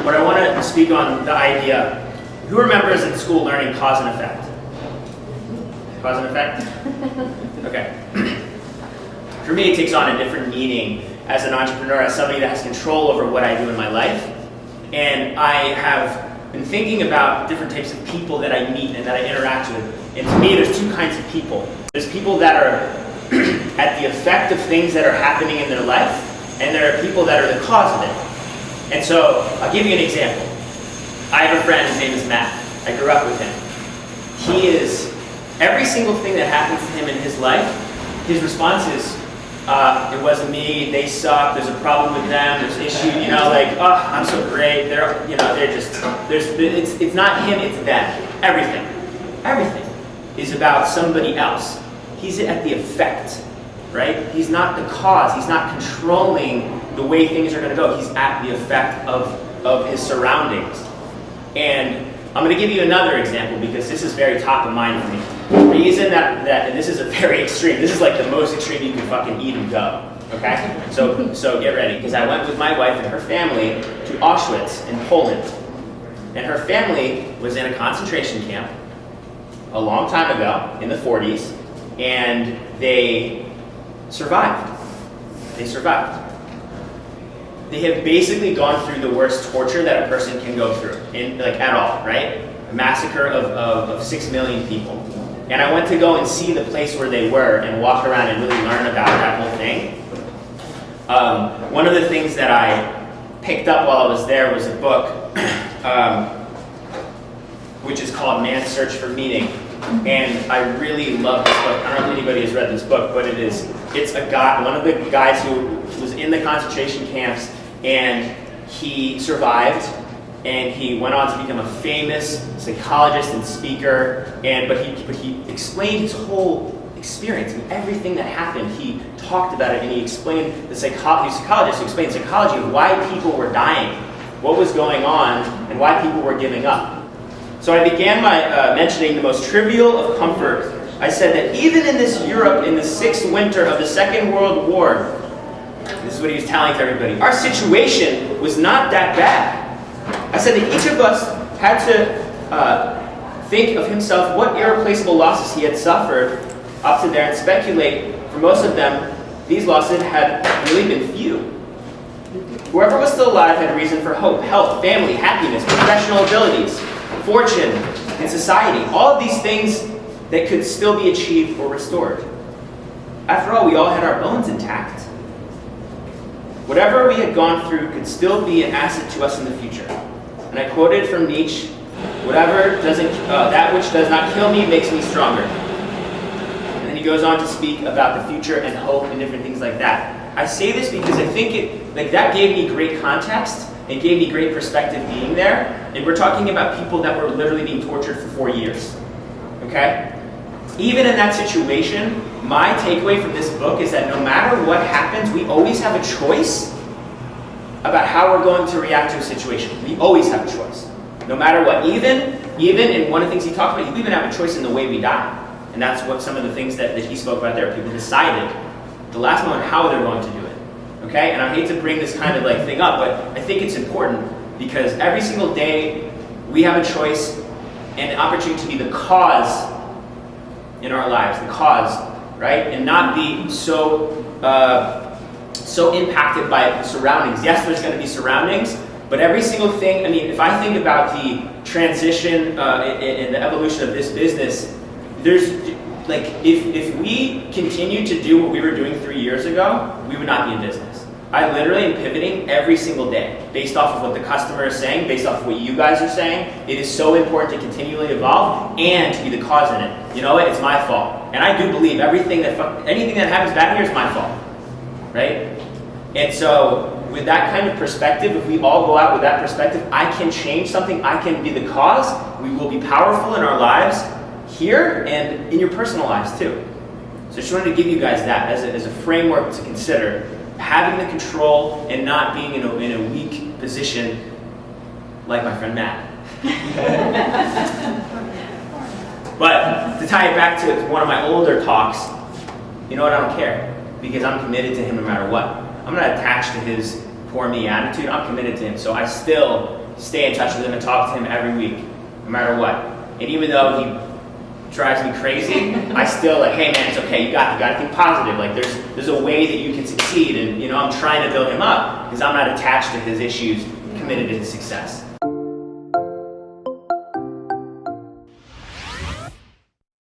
but I want to speak on the idea. Who remembers in school learning cause and effect? Cause and effect? Okay. For me, it takes on a different meaning as an entrepreneur, as somebody that has control over what I do in my life. And I have been thinking about different types of people that I meet and that I interact with. And to me, there's two kinds of people. There's people that are at the effect of things that are happening in their life, and there are people that are the cause of it. And so, I'll give you an example. I have a friend, his name is Matt. I grew up with him. He is, every single thing that happens to him in his life, his response is, it wasn't me, they suck, there's a problem with them, there's issue, I'm so great, it's not him, it's them. Everything is about somebody else. He's at the effect, right? He's not the cause, he's not controlling the way things are gonna go, he's at the effect of his surroundings. And I'm going to give you another example because this is very top of mind for me. The reason that and this is a very extreme, this is like the most extreme you can fucking even go, okay? So get ready, because I went with my wife and her family to Auschwitz in Poland. And her family was in a concentration camp a long time ago, in the 40s, and they survived. They survived. They have basically gone through the worst torture that a person can go through, at all, right? A massacre of 6 million people. And I went to go and see the place where they were and walk around and really learn about that whole thing. One of the things that I picked up while I was there was a book, which is called Man's Search for Meaning. And I really love this book. I don't know if anybody has read this book, but it's a guy, one of the guys who was in the concentration camps, and he survived, and he went on to become a famous psychologist and speaker. But he explained his whole experience and everything that happened. He talked about it, and he explained the psychologist who explained psychology of why people were dying, what was going on, and why people were giving up. So I began by mentioning the most trivial of comfort. I said that even in this Europe, in the 6th winter of the Second World War, this is what he was telling to everybody, our situation was not that bad. I said that each of us had to think of himself what irreplaceable losses he had suffered up to there and speculate. For most of them, these losses had really been few. Whoever was still alive had reason for hope, health, family, happiness, professional abilities, fortune, and society. All of these things that could still be achieved or restored. After all, we all had our bones intact. Whatever we had gone through could still be an asset to us in the future. And I quoted from Nietzsche, that which does not kill me makes me stronger. And then he goes on to speak about the future and hope and different things like that. I say this because I think that gave me great context. It gave me great perspective being there. And we're talking about people that were literally being tortured for 4 years. Okay? Even in that situation, my takeaway from this book is that no matter what happens, we always have a choice about how we're going to react to a situation. We always have a choice. No matter what. Even in one of the things he talked about, you even have a choice in the way we die. And that's what some of the things that he spoke about there. People decided at the last moment how they're going to do it. Okay? And I hate to bring this kind of thing up, but I think it's important because every single day we have a choice and an opportunity to be the cause in our lives, the cause, right? And not be so impacted by surroundings. Yes, there's going to be surroundings, but every single thing, if I think about the transition and the evolution of this business, there's, if we continued to do what we were doing 3 years ago, we would not be in business. I literally am pivoting every single day based off of what the customer is saying, based off of what you guys are saying. It is so important to continually evolve and to be the cause in it. You know what? It's my fault. And I do believe anything that happens back here is my fault. Right? And so with that kind of perspective, if we all go out with that perspective, I can change something, I can be the cause, we will be powerful in our lives here and in your personal lives too. So I just wanted to give you guys that as a framework to consider. Having the control and not being in a weak position like my friend Matt. But to tie it back to one of my older talks, you know what, I don't care. Because I'm committed to him no matter what. I'm not attached to his poor me attitude, I'm committed to him. So I still stay in touch with him and talk to him every week, no matter what. And even though he drives me crazy, I still like, hey man, it's okay, you got to think positive. Like there's a way that you can succeed, and I'm trying to build him up because I'm not attached to his issues, committed to his success.